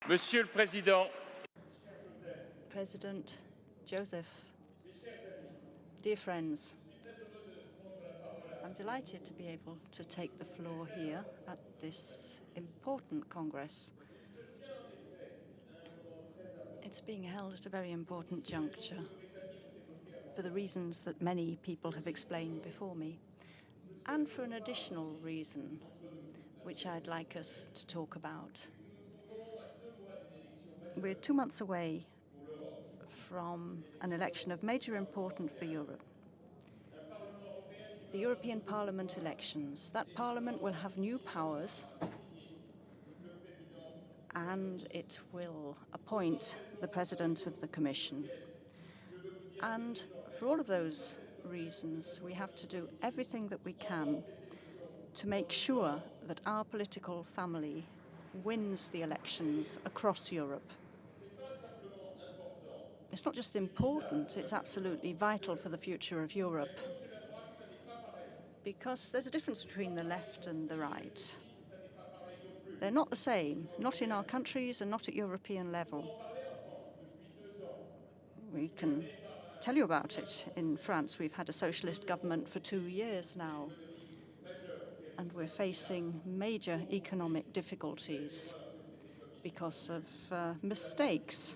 Monsieur le Président, President Joseph, dear friends, I'm delighted to be able to take the floor here at this important Congress. It's being held at a very important juncture for the reasons that many people have explained before me, and for an additional reason which I'd like us to talk about. We're 2 months away from an election of major importance for Europe. The European Parliament elections. That Parliament will have new powers, and it will appoint the President of the Commission. And for all of those reasons, we have to do everything that we can to make sure that our political family wins the elections across Europe. It's not just important, it's absolutely vital for the future of Europe, because there's a difference between the left and the right. They're not the same, not in our countries and not at European level. We can tell you about it. In France, we've had a socialist government for 2 years now, and we're facing major economic difficulties because of mistakes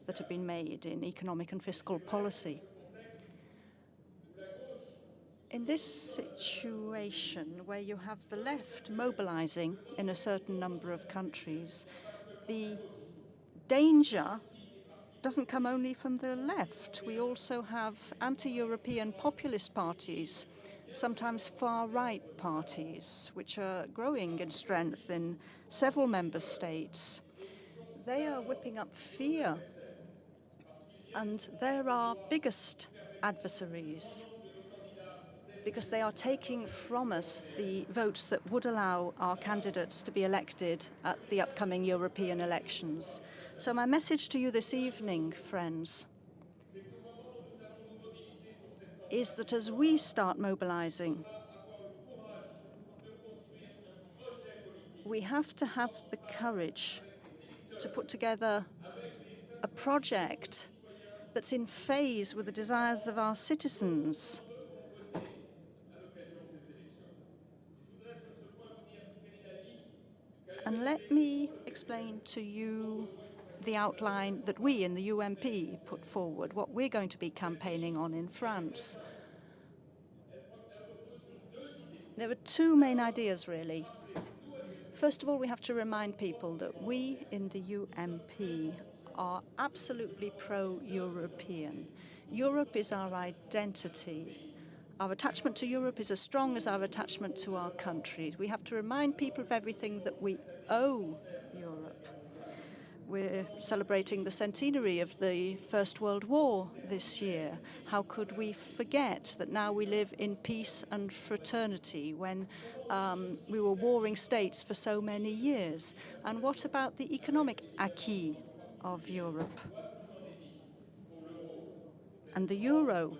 that have been made in economic and fiscal policy. In this situation where you have the left mobilizing in a certain number of countries, the danger doesn't come only from the left. We also have anti-European populist parties, sometimes far-right parties, which are growing in strength in several member states. They are whipping up fear, and they're our biggest adversaries, because they are taking from us the votes that would allow our candidates to be elected at the upcoming European elections. So my message to you this evening, friends, is that as we start mobilizing, we have to have the courage to put together a project that's in phase with the desires of our citizens. And let me explain to you the outline that we in the UMP put forward, what we're going to be campaigning on in France. There are two main ideas, really. First of all, we have to remind people that we in the UMP are absolutely pro-European. Europe is our identity. Our attachment to Europe is as strong as our attachment to our countries. We have to remind people of everything that we owe Europe. We're celebrating the centenary of the First World War this year. How could we forget that now we live in peace and fraternity when we were warring states for so many years? And what about the economic acquis of Europe? And the euro,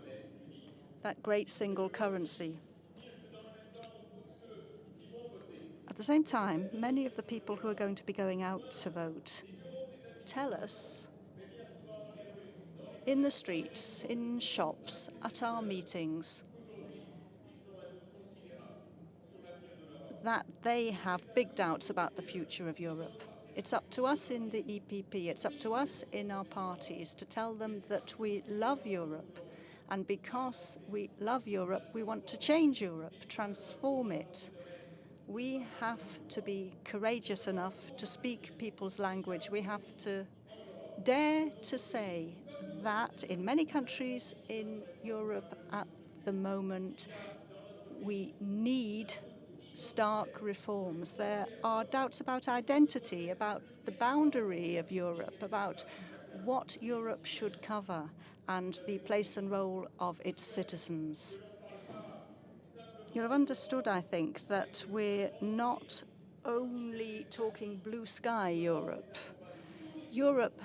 that great single currency. At the same time, many of the people who are going to be going out to vote tell us in the streets, in shops, at our meetings, that they have big doubts about the future of Europe. It's up to us in the EPP, it's up to us in our parties to tell them that we love Europe. And because we love Europe, we want to change Europe, transform it. We have to be courageous enough to speak people's language. We have to dare to say that in many countries in Europe at the moment, we need stark reforms. There are doubts about identity, about the boundary of Europe, about what Europe should cover and the place and role of its citizens. You'll have understood, I think, that we're not only talking blue sky Europe. Europe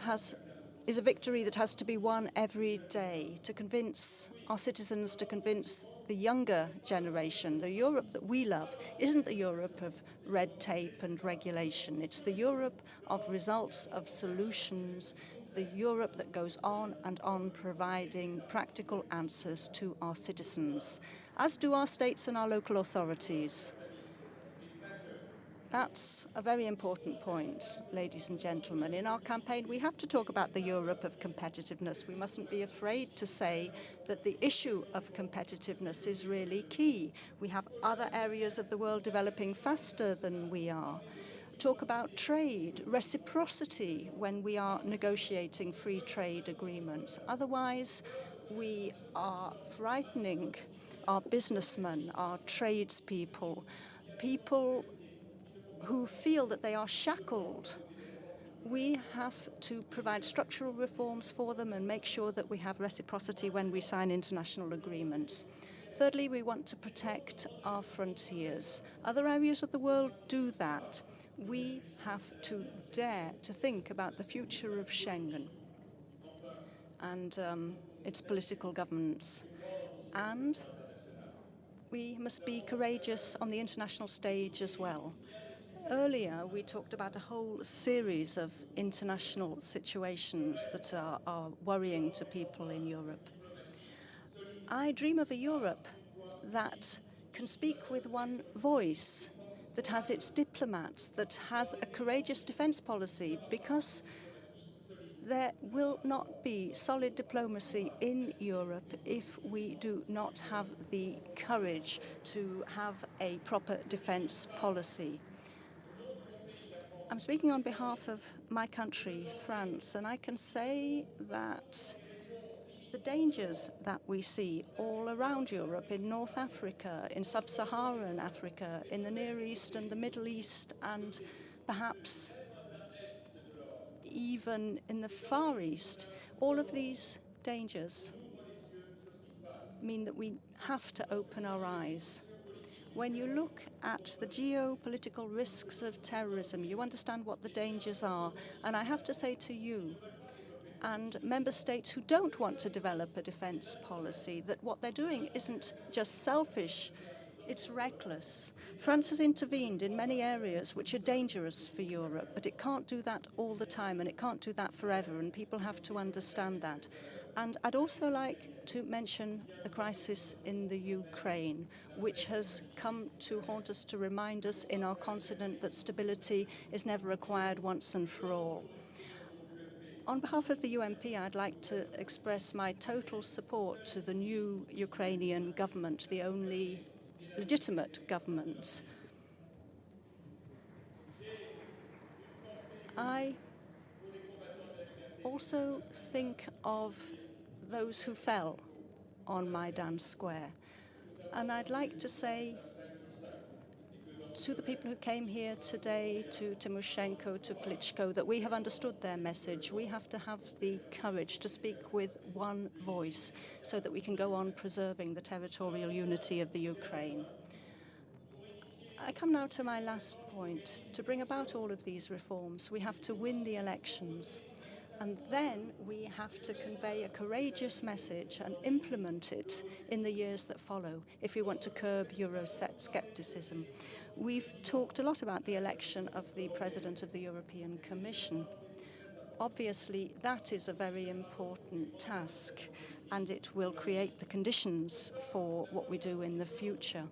is a victory that has to be won every day to convince our citizens, to convince the younger generation. The Europe that we love isn't the Europe of red tape and regulation. It's the Europe of results, of solutions, the Europe that goes on and on providing practical answers to our citizens, as do our states and our local authorities. That's a very important point, ladies and gentlemen. In our campaign, we have to talk about the Europe of competitiveness. We mustn't be afraid to say that the issue of competitiveness is really key. We have other areas of the world developing faster than we are. Talk about trade, reciprocity when we are negotiating free trade agreements. Otherwise, we are frightening our businessmen, our tradespeople, people who feel that they are shackled. We have to provide structural reforms for them and make sure that we have reciprocity when we sign international agreements. Thirdly, we want to protect our frontiers. Other areas of the world do that. We have to dare to think about the future of Schengen and its political governance. And we must be courageous on the international stage as well. Earlier, we talked about a whole series of international situations that are worrying to people in Europe. I dream of a Europe that can speak with one voice, that has its diplomats, that has a courageous defense policy, because there will not be solid diplomacy in Europe if we do not have the courage to have a proper defense policy. I'm speaking on behalf of my country, France, and I can say that the dangers that we see all around Europe, in North Africa, in sub-Saharan Africa, in the Near East and the Middle East, and perhaps even in the Far East, all of these dangers mean that we have to open our eyes. When you look at the geopolitical risks of terrorism, you understand what the dangers are. And I have to say to you and member states who don't want to develop a defense policy that what they're doing isn't just selfish, it's reckless. France has intervened in many areas which are dangerous for Europe, but it can't do that all the time, and it can't do that forever, and people have to understand that. And I'd also like to mention the crisis in the Ukraine, which has come to haunt us, to remind us in our continent that stability is never acquired once and for all. On behalf of the UMP, I'd like to express my total support to the new Ukrainian government, the only legitimate government. I also think of those who fell on Maidan Square. And I'd like to say to the people who came here today, to Tymoshenko, to Klitschko, that we have understood their message. We have to have the courage to speak with one voice so that we can go on preserving the territorial unity of the Ukraine. I come now to my last point. To bring about all of these reforms, we have to win the elections. And then we have to convey a courageous message and implement it in the years that follow if we want to curb Euroscepticism. We've talked a lot about the election of the President of the European Commission. Obviously, that is a very important task, and it will create the conditions for what we do in the future.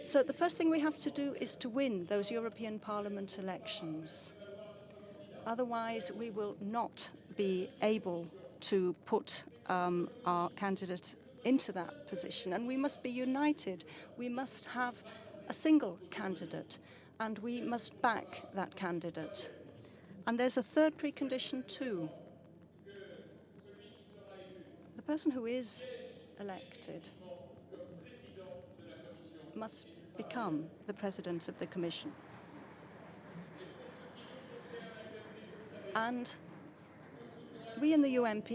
So the first thing we have to do is to win those European Parliament elections. Otherwise, we will not be able to put our candidate into that position. And we must be united. We must have a single candidate, and we must back that candidate. And there's a third precondition too. The person who is elected must become the President of the Commission. And we in the UMP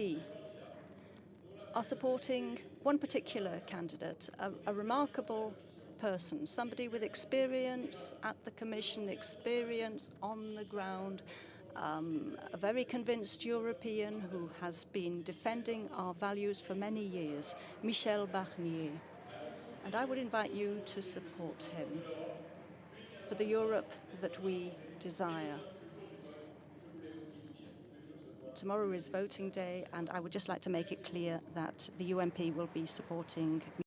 are supporting one particular candidate, a remarkable person, somebody with experience at the Commission, experience on the ground, a very convinced European who has been defending our values for many years, Michel Barnier. And I would invite you to support him. for the Europe that we desire. Tomorrow is voting day, and I would just like to make it clear that the UMP will be supporting